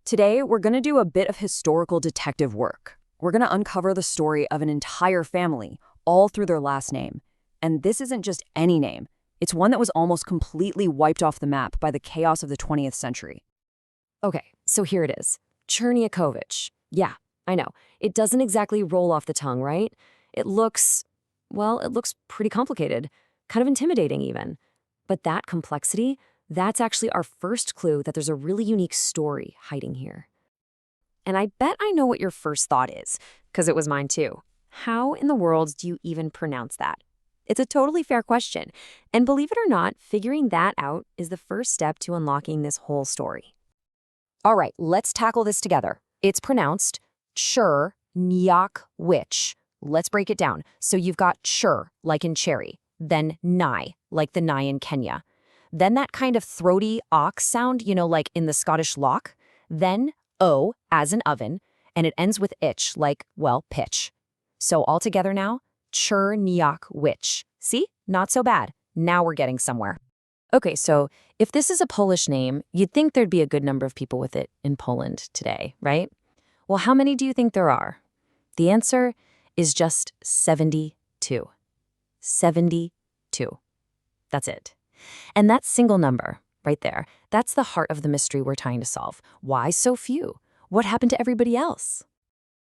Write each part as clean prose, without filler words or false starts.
Today, we're going to do a bit of historical detective work. We're going to uncover the story of an entire family, all through their last name. And this isn't just any name. It's one that was almost completely wiped off the map by the chaos of the 20th century. Okay, so here it is. Czerniachowicz. Yeah, I know. It doesn't exactly roll off the tongue, right? It looks pretty complicated, kind of intimidating even. But that complexity, that's actually our first clue that there's a really unique story hiding here. And I bet I know what your first thought is, because it was mine too. How in the world do you even pronounce that? It's a totally fair question. And believe it or not, figuring that out is the first step to unlocking this whole story. All right, let's tackle this together. It's pronounced Czerniachowicz. Let's break it down. So you've got Cher, like in cherry, then Nye, like the Nye in Kenya. Then that kind of throaty ox sound, like in the Scottish loch. Then O, as in oven, and it ends with ich, like, well, pitch. So all together now, Czerniachowicz. See? Not so bad. Now we're getting somewhere. Okay, so if this is a Polish name, you'd think there'd be a good number of people with it in Poland today, right? Well, how many do you think there are? The answer is just 72. 72. That's it. And that single number, right there, that's the heart of the mystery we're trying to solve. Why so few? What happened to everybody else?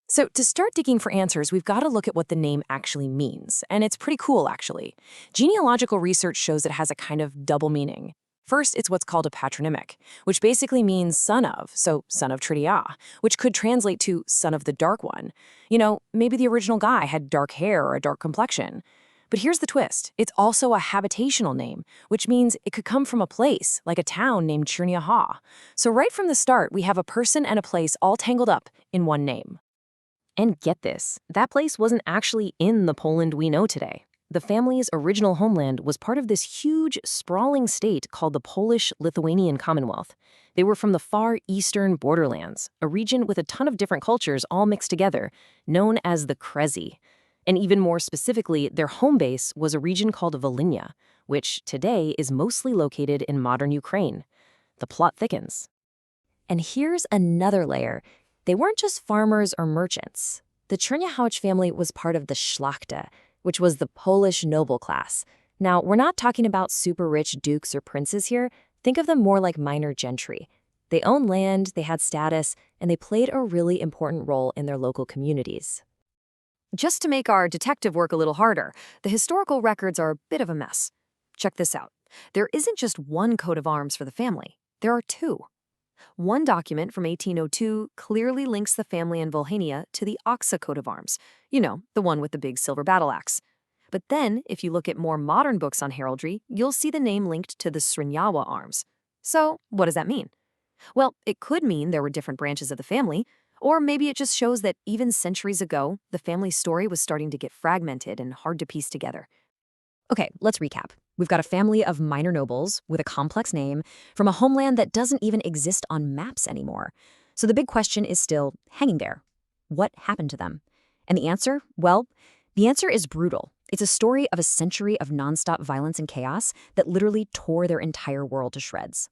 So to start digging for answers, we've got to look at what the name actually means. And it's pretty cool, actually. Genealogical research shows it has a kind of double meaning. First, it's what's called a patronymic, which basically means son of, so son of Trdia, which could translate to son of the dark one. Maybe the original guy had dark hair or a dark complexion. But here's the twist. It's also a habitational name, which means it could come from a place, like a town named Черняхов. So right from the start, we have a person and a place all tangled up in one name. And get this, that place wasn't actually in the Poland we know today. The family's original homeland was part of this huge, sprawling state called the Polish-Lithuanian Commonwealth. They were from the far eastern borderlands, a region with a ton of different cultures all mixed together, known as the Kresy. And even more specifically, their home base was a region called Volhynia, which today is mostly located in modern Ukraine. The plot thickens. And here's another layer. They weren't just farmers or merchants. The Czerniachowicz family was part of the Szlachta, which was the Polish noble class. Now, we're not talking about super rich dukes or princes here. Think of them more like minor gentry. They owned land, they had status, and they played a really important role in their local communities. Just to make our detective work a little harder, the historical records are a bit of a mess. Check this out. There isn't just one coat of arms for the family. There are two. One document from 1802 clearly links the family in Volhynia to the Oksza coat of arms. The one with the big silver battle axe. But then, if you look at more modern books on heraldry, you'll see the name linked to the Czerniachov arms. So, what does that mean? Well, it could mean there were different branches of the family, or maybe it just shows that even centuries ago, the family story was starting to get fragmented and hard to piece together. Okay, let's recap. We've got a family of minor nobles with a complex name from a homeland that doesn't even exist on maps anymore. So the big question is still hanging there. What happened to them? And the answer? Well, the answer is brutal. It's a story of a century of nonstop violence and chaos that literally tore their entire world to shreds.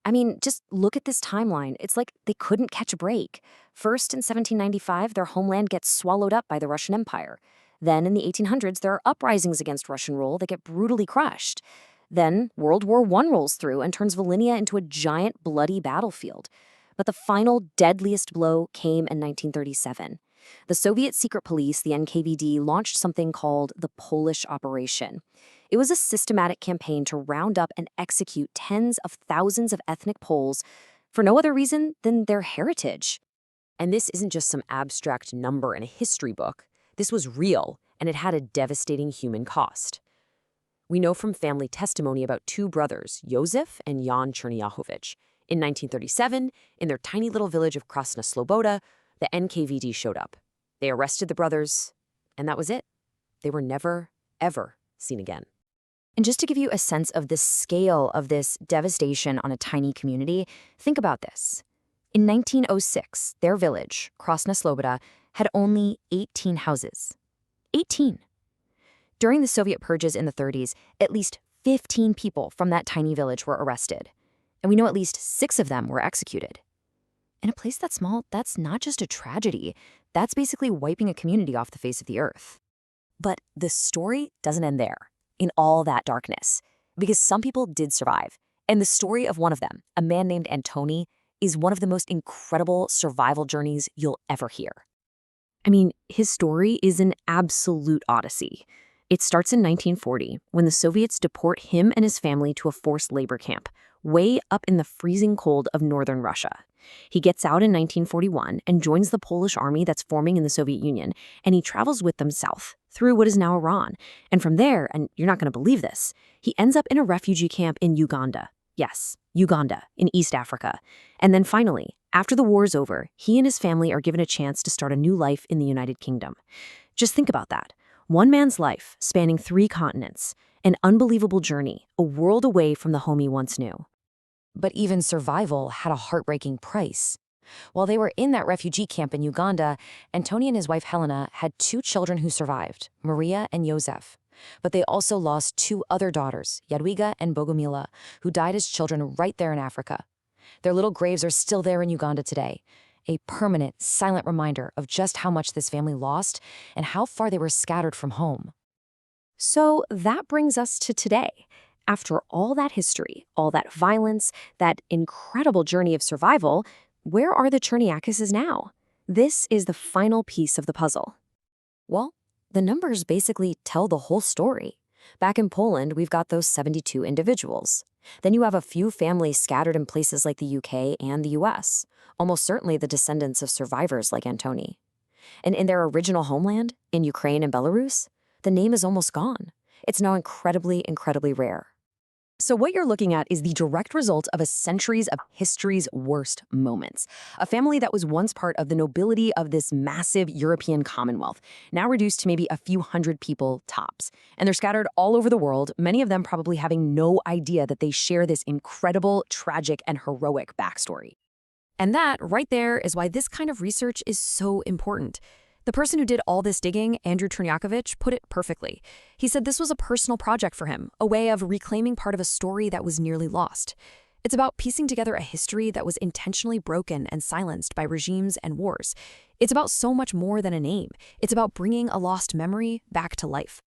I mean, just look at this timeline. It's like they couldn't catch a break. First, in 1795, their homeland gets swallowed up by the Russian Empire. Then, in the 1800s, there are uprisings against Russian rule that get brutally crushed. Then, World War I rolls through and turns Volhynia into a giant, bloody battlefield. But the final, deadliest blow came in 1937. The Soviet secret police, the NKVD, launched something called the Polish Operation. It was a systematic campaign to round up and execute tens of thousands of ethnic Poles for no other reason than their heritage. And this isn't just some abstract number in a history book. This was real, and it had a devastating human cost. We know from family testimony about two brothers, Josef and Jan Czerniachowicz. In 1937, in their tiny little village of Krasna Słoboda, the NKVD showed up. They arrested the brothers, and that was it. They were never, ever seen again. And just to give you a sense of the scale of this devastation on a tiny community, think about this. In 1906, their village, Krasna Słoboda, had only 18 houses. 18. During the Soviet purges in the 30s, at least 15 people from that tiny village were arrested. And we know at least 6 of them were executed. In a place that small, that's not just a tragedy. That's basically wiping a community off the face of the earth. But the story doesn't end there, in all that darkness, because some people did survive. And the story of one of them, a man named Antoni, is one of the most incredible survival journeys you'll ever hear. I mean, his story is an absolute odyssey. It starts in 1940, when the Soviets deport him and his family to a forced labor camp, way up in the freezing cold of northern Russia. He gets out in 1941 and joins the Polish army that's forming in the Soviet Union, and he travels with them south, through what is now Iran. And from there, and you're not going to believe this, he ends up in a refugee camp in Uganda. Yes, Uganda, in East Africa. And then finally, after the war's over, he and his family are given a chance to start a new life in the United Kingdom. Just think about that. One man's life, spanning 3 continents, an unbelievable journey, a world away from the home he once knew. But even survival had a heartbreaking price. While they were in that refugee camp in Uganda, Antoni and his wife Helena had 2 children who survived, Maria and Josef. But they also lost 2 other daughters, Jadwiga and Bogomila, who died as children right there in Africa. Their little graves are still there in Uganda today, a permanent, silent reminder of just how much this family lost and how far they were scattered from home. So that brings us to today. After all that history, all that violence, that incredible journey of survival, where are the Czerniachowiczes now? This is the final piece of the puzzle. Well, the numbers basically tell the whole story. Back in Poland, we've got those 72 individuals. Then you have a few families scattered in places like the UK and the US, almost certainly the descendants of survivors like Antoni. And in their original homeland, in Ukraine and Belarus, the name is almost gone. It's now incredibly, incredibly rare. So what you're looking at is the direct result of a centuries of history's worst moments. A family that was once part of the nobility of this massive European Commonwealth, now reduced to maybe a few hundred people tops. And they're scattered all over the world, many of them probably having no idea that they share this incredible, tragic, and heroic backstory. And that, right there, is why this kind of research is so important. The person who did all this digging, Andrew Czerniachowicz, put it perfectly. He said this was a personal project for him, a way of reclaiming part of a story that was nearly lost. It's about piecing together a history that was intentionally broken and silenced by regimes and wars. It's about so much more than a name. It's about bringing a lost memory back to life.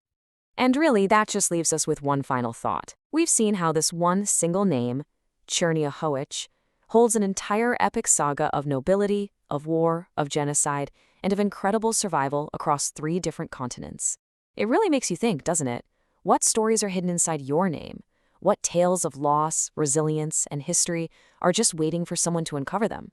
And really, that just leaves us with one final thought. We've seen how this one single name, Czerniachowicz, holds an entire epic saga of nobility, of war, of genocide, and of incredible survival across 3 different continents. It really makes you think, doesn't it? What stories are hidden inside your name? What tales of loss, resilience, and history are just waiting for someone to uncover them?